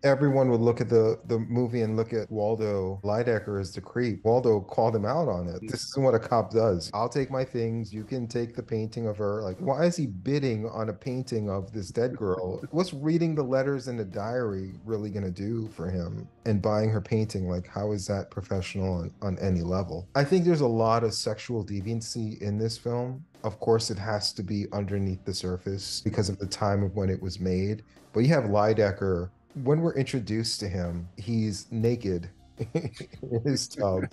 everyone would look at the movie and look at Waldo Lydecker as the creep. Waldo called him out on it. This isn't what a cop does. I'll take my things. You can take the painting of her. Like, why is he bidding on a painting of this dead girl? What's reading the letters in the diary really going to do for him? And buying her painting, like, how is that professional on any level? I think there's a lot of sexual deviancy in this film. Of course, it has to be underneath the surface because of the time of when it was made. But you have Lydecker when we're introduced to him, he's naked in his tub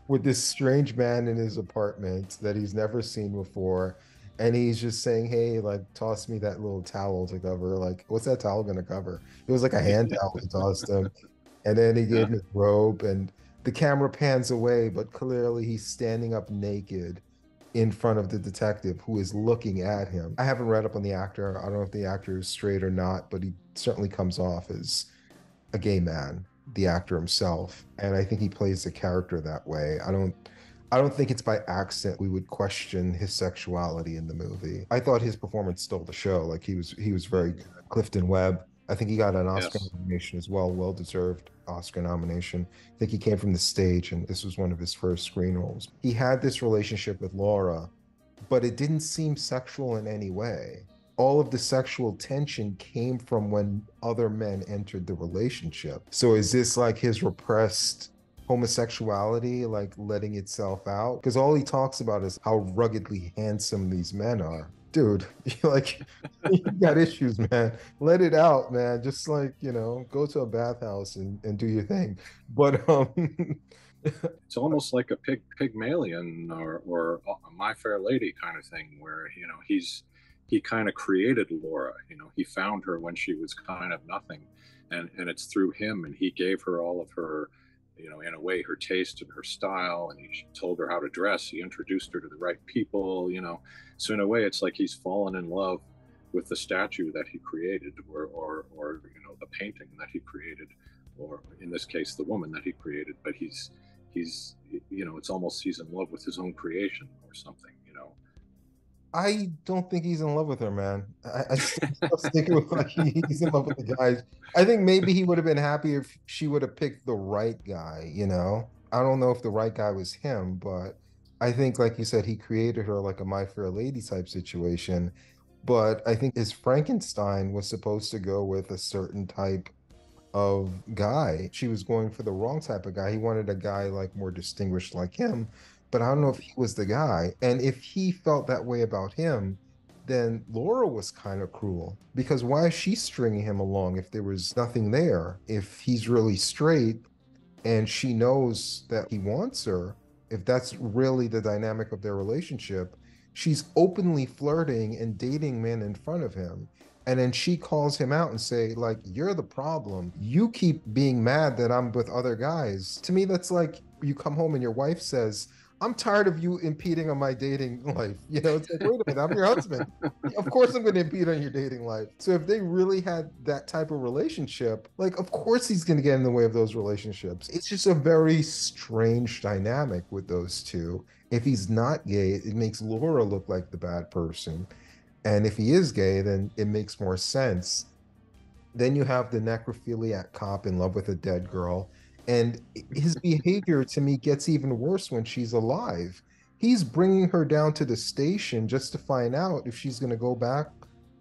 with this strange man in his apartment that he's never seen before. And he's just saying, hey, like, toss me that little towel to cover. Like, what's that towel going to cover? It was like a hand towel he tossed him. And then he gave Yeah. him his robe, and the camera pans away, but clearly he's standing up naked in front of the detective who is looking at him. I haven't read up on the actor. I don't know if the actor is straight or not, but he certainly comes off as a gay man, the actor himself. And I think he plays the character that way. I don't think it's by accident we would question his sexuality in the movie. I thought his performance stole the show. Like he was very good. Clifton Webb. I think he got an Oscar Yes. nomination as well, well-deserved Oscar nomination. I think he came from the stage and this was one of his first screen roles. He had this relationship with Laura, but it didn't seem sexual in any way. All of the sexual tension came from when other men entered the relationship. So is this like his repressed homosexuality, like letting itself out? Because all he talks about is how ruggedly handsome these men are. Dude, like you got issues, man. Let it out, man. Just like, go to a bathhouse and do your thing. But It's almost like a Pygmalion or a My Fair Lady kind of thing, where he kind of created Laura. He found her when she was kind of nothing, and it's through him, and he gave her all of her, in a way, her taste and her style, and he told her how to dress. He introduced her to the right people. So in a way, it's like he's fallen in love with the statue that he created, or the painting that he created, or in this case, the woman that he created. But he's it's almost he's in love with his own creation or something. I don't think he's in love with her, man. I still stick with like he's in love with the guys. I think maybe he would have been happy if she would have picked the right guy. I don't know if the right guy was him, but I think, like you said, he created her like a My Fair Lady type situation. But I think his Frankenstein was supposed to go with a certain type of guy. She was going for the wrong type of guy. He wanted a guy like more distinguished like him, but I don't know if he was the guy. And if he felt that way about him, then Laura was kind of cruel because why is she stringing him along if there was nothing there? If he's really straight and she knows that he wants her, if that's really the dynamic of their relationship, she's openly flirting and dating men in front of him. And then she calls him out and say, like, you're the problem. You keep being mad that I'm with other guys. To me, that's like you come home and your wife says, I'm tired of you impeding on my dating life. It's like, wait a minute, I'm your husband. Of course I'm going to impede on your dating life. So if they really had that type of relationship, like, of course he's going to get in the way of those relationships. It's just a very strange dynamic with those two. If he's not gay, it makes Laura look like the bad person. And if he is gay, then it makes more sense. Then you have the necrophiliac cop in love with a dead girl. And his behavior to me gets even worse when she's alive. He's bringing her down to the station just to find out if she's going to go back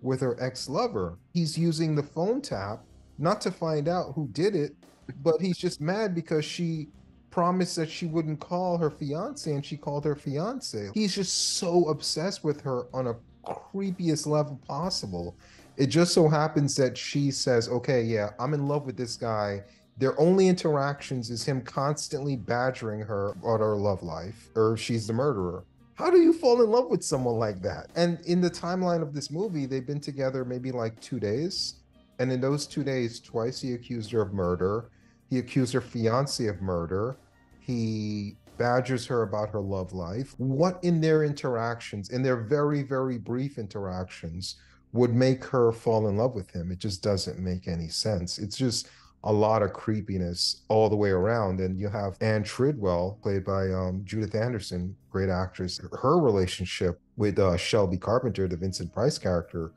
with her ex lover. He's using the phone tap not to find out who did it, but he's just mad because she promised that she wouldn't call her fiance and she called her fiance. He's just so obsessed with her on a creepiest level possible. It just so happens that she says, okay, yeah, I'm in love with this guy. Their only interactions is him constantly badgering her about her love life, or she's the murderer. How do you fall in love with someone like that? And in the timeline of this movie, they've been together maybe like 2 days. And in those 2 days, twice he accused her of murder. He accused her fiance of murder. He badgers her about her love life. What in their interactions, in their very, very brief interactions, would make her fall in love with him? It just doesn't make any sense. It's just a lot of creepiness all the way around. And you have Anne Tridwell, played by Judith Anderson, great actress. Her relationship with Shelby Carpenter, the Vincent Price character,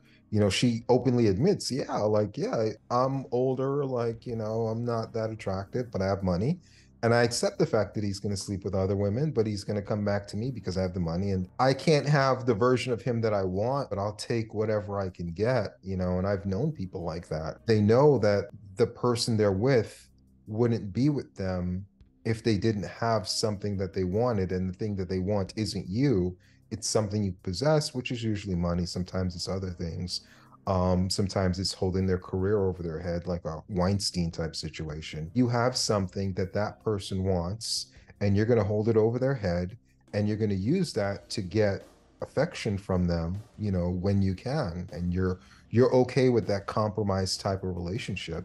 she openly admits, yeah, like, yeah, I'm older, like, I'm not that attractive, but I have money. And I accept the fact that he's going to sleep with other women, but he's going to come back to me because I have the money. And I can't have the version of him that I want, but I'll take whatever I can get. And I've known people like that. They know that the person they're with wouldn't be with them if they didn't have something that they wanted. And the thing that they want isn't you, it's something you possess, which is usually money. Sometimes it's other things. Sometimes it's holding their career over their head, like a Weinstein type situation. You have something that that person wants, and you're going to hold it over their head, and you're going to use that to get affection from them, when you can, and you're okay with that compromise type of relationship.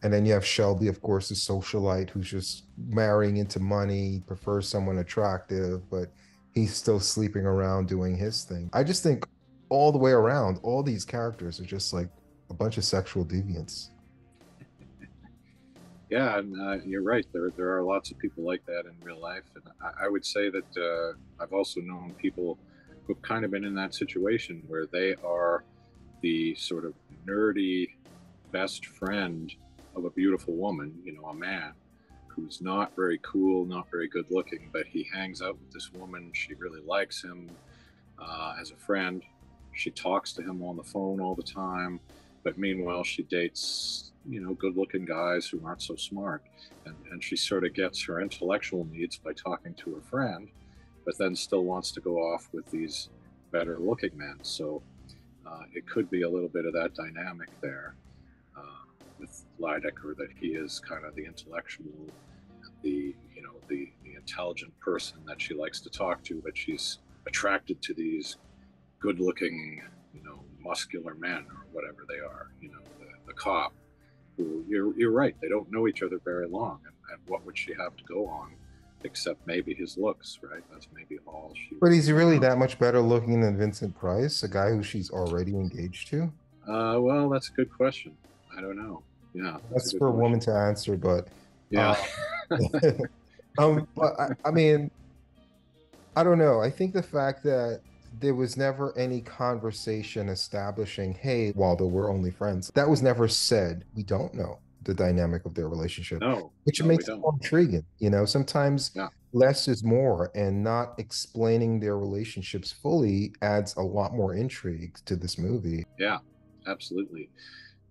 And then you have Shelby, of course, the socialite who's just marrying into money, prefers someone attractive, but he's still sleeping around doing his thing. I just think all the way around, all these characters are just like a bunch of sexual deviants. Yeah, and you're right. There are lots of people like that in real life, and I would say that I've also known people who've kind of been in that situation where they are the sort of nerdy best friend of a beautiful woman, a man who's not very cool, not very good looking, but he hangs out with this woman. She really likes him as a friend. She talks to him on the phone all the time, but meanwhile she dates good looking guys who aren't so smart, and she sort of gets her intellectual needs by talking to her friend, but then still wants to go off with these better looking men. So it could be a little bit of that dynamic there with Lydecker, that he is kind of the intellectual, the intelligent person that she likes to talk to, but she's attracted to these good looking, muscular men or whatever they are, the cop, who you're right, they don't know each other very long, and what would she have to go on except maybe his looks, right? That's maybe all she But really he's really knows. that much better looking than Vincent Price, a guy who she's already engaged to? Well, that's a good question. I don't know. Yeah, that's a That's good for a woman question. to answer, but Yeah. uh, but I mean, I don't know. I think the fact that there was never any conversation establishing, hey, Waldo, we're only friends. That was never said. We don't know the dynamic of their relationship, No, which no, we makes it don't. more intriguing. Sometimes Yeah, less is more, and not explaining their relationships fully adds a lot more intrigue to this movie. yeah, absolutely.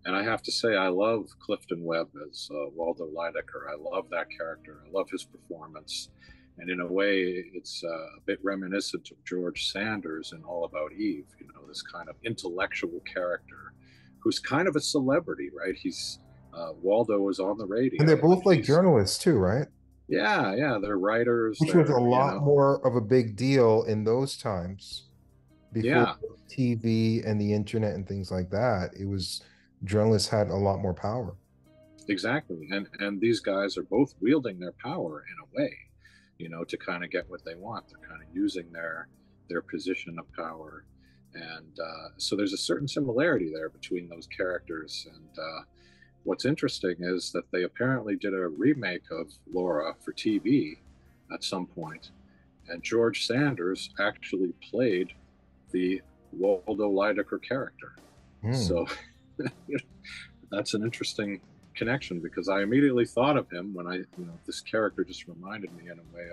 And I have to say, I love Clifton Webb as Waldo Lydecker. I love that character. I love his performance. And in a way, it's a bit reminiscent of George Sanders in All About Eve, this kind of intellectual character who's kind of a celebrity, right? Waldo was on the And they're radio, and both like journalists too, right? yeah, yeah, they're writers. Which was a They're. lot more of a big deal in those times before Yeah, TV and the internet and things like that. It was journalists had a lot more power. exactly. And these guys are both wielding their power in a way, to kind of get what they want. They're kind of using their position of power, and so there's a certain similarity there between those characters. And what's interesting is that they apparently did a remake of Laura for TV at some point, and George Sanders actually played the Waldo Lydecker character. Hmm. So that's an interesting connection, because I immediately thought of him when this character just reminded me in a way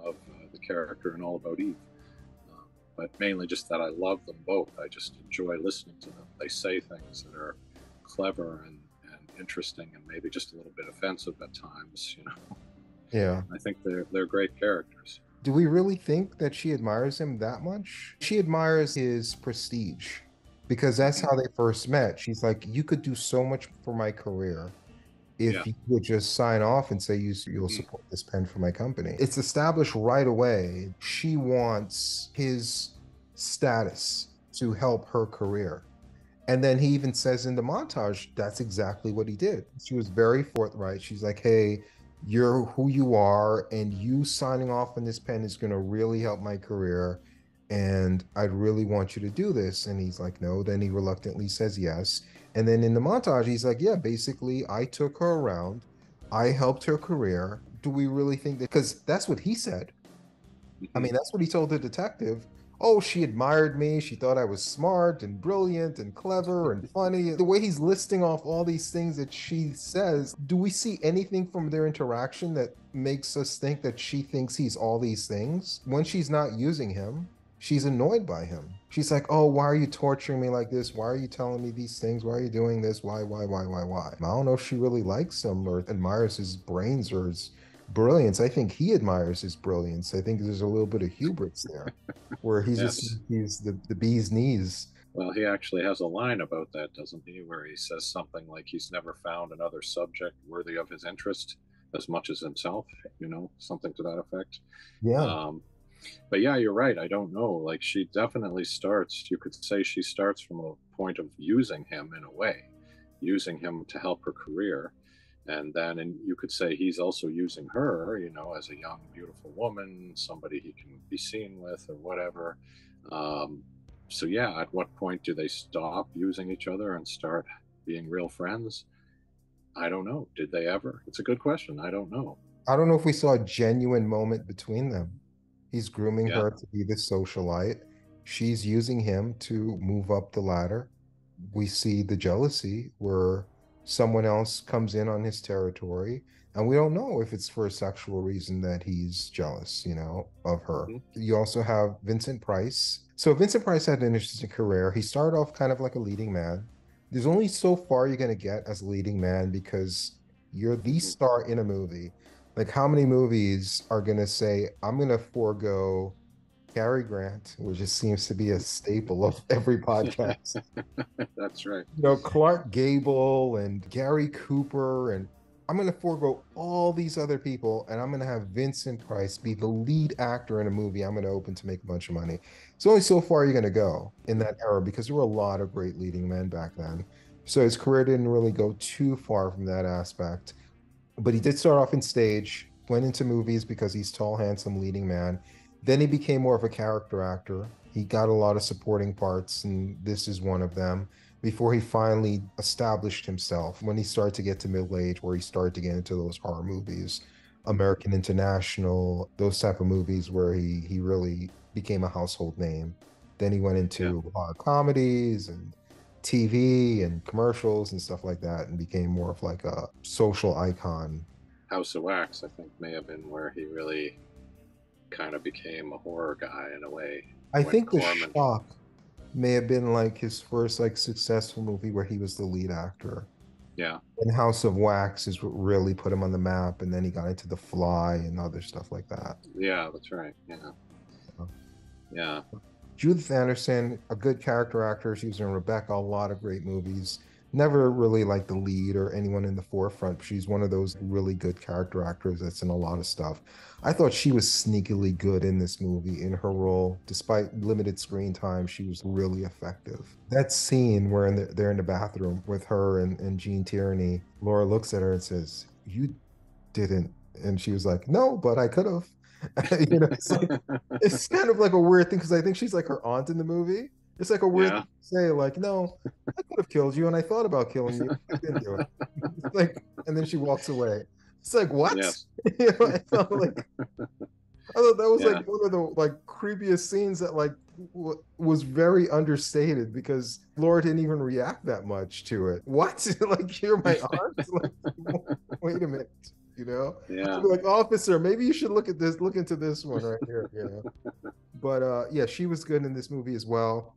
of the character in All About Eve. But mainly just that I love them both. I just enjoy listening to them. They say things that are clever and interesting, and maybe just a little bit offensive at times. Yeah. I think they're great characters. Do we really think that she admires him that much? She admires his prestige because that's Mm-hmm. how they first met. She's like, you could do so much for my career Yeah. if you would just sign off and say you'll Mm-hmm. support this pen for my company. It's established right away. She wants his status to help her career. And then he even says in the montage, that's exactly what he did. She was very forthright. She's like, hey, you're who you are, and you signing off on this pen is going to really help my career. And I'd really want you to do this. And he's like, no. Then he reluctantly says yes. And then in the montage, he's like, yeah, basically, I took her around. I helped her career. Do we really think that? Because that's what he said. I Mm-hmm. mean, that's what he told the detective. oh, she admired me. She thought I was smart and brilliant and clever and funny. The way he's listing off all these things that she says, do we see anything from their interaction that makes us think that she thinks he's all these things? When she's not using him, she's annoyed by him. She's like, oh, why are you torturing me like this? Why are you telling me these things? Why are you doing this? Why? I don't know if she really likes him or admires his brains or his brilliance. I think he admires his brilliance. I think there's a little bit of hubris there where he's just Yes. he's the bee's knees. Well, he actually has a line about that, doesn't he? Where he says something like he's never found another subject worthy of his interest as much as himself, something to that effect. Yeah. Um, but yeah, you're right. I don't know. Like, she definitely starts, you could say she starts from a point of using him in a way, using him to help her career. And you could say he's also using her, as a young, beautiful woman, somebody he can be seen with or whatever. Um, so yeah, at what point do they stop using each other and start being real friends? I don't know. Did they ever? It's a good question. I don't know. I don't know if we saw a genuine moment between them. He's grooming Yeah. her to be the socialite. She's using him to move up the ladder. We see the jealousy where someone else comes in on his territory, and we don't know if it's for a sexual reason that he's jealous, of her. Hmm. You also have Vincent Price. So Vincent Price had an interesting career. He started off kind of like a leading man. There's only so far you're going to get as a leading man because you're the Hmm. star in a movie. Like, how many movies are going to say, I'm going to forego Cary Grant, which just seems to be a staple of every podcast. That's right. Clark Gable and Gary Cooper, and I'm going to forego all these other people, and I'm going to have Vincent Price be the lead actor in a movie I'm going to open to make a bunch of money. It's only so far you're going to go in that era because there were a lot of great leading men back then. So his career didn't really go too far from that aspect. But he did start off in stage, went into movies because he's tall, handsome, leading man. Then he became more of a character actor. He got a lot of supporting parts, and this is one of them. Before he finally established himself, when he started to get to middle age, where he started to get into those horror movies, American International, those type of movies where he really became a household name. Then he went Yeah. into comedies and TV and commercials and stuff like that and became more of like a social icon. House of Wax, I think, may have been where he really kind of became a horror guy in a way. I When think The Corman, Shock may have been like his first like successful movie where he was the lead actor. yeah, And House of Wax is what really put him on the map, and then he got into The Fly and other stuff like that. yeah, that's right. Yeah, yeah, Judith Anderson, a good character actor. She was in Rebecca, a lot of great movies. Never really like the lead or anyone in the forefront. She's one of those really good character actors that's in a lot of stuff. I thought she was sneakily good in this movie in her role. Despite limited screen time, she was really effective. That scene where they're in the bathroom with her and Gene Tierney, Laura looks at her and says, "You didn't." And she was like, "No, but I could have." It's like it's kind of like a weird thing because I think she's like her aunt in the movie. It's like a weird yeah, thing to say, like, no, I could have killed you, and I thought about killing you. I didn't do it. It's like, and then she walks away. It's like, what? yes, I thought that was yeah, like one of the like creepiest scenes that like was very understated because Laura didn't even react that much to it. What? Like, you're my aunt? Like, wait a minute. I'd yeah, be like, officer, maybe you should look into this one right here. But yeah, she was good in this movie as well.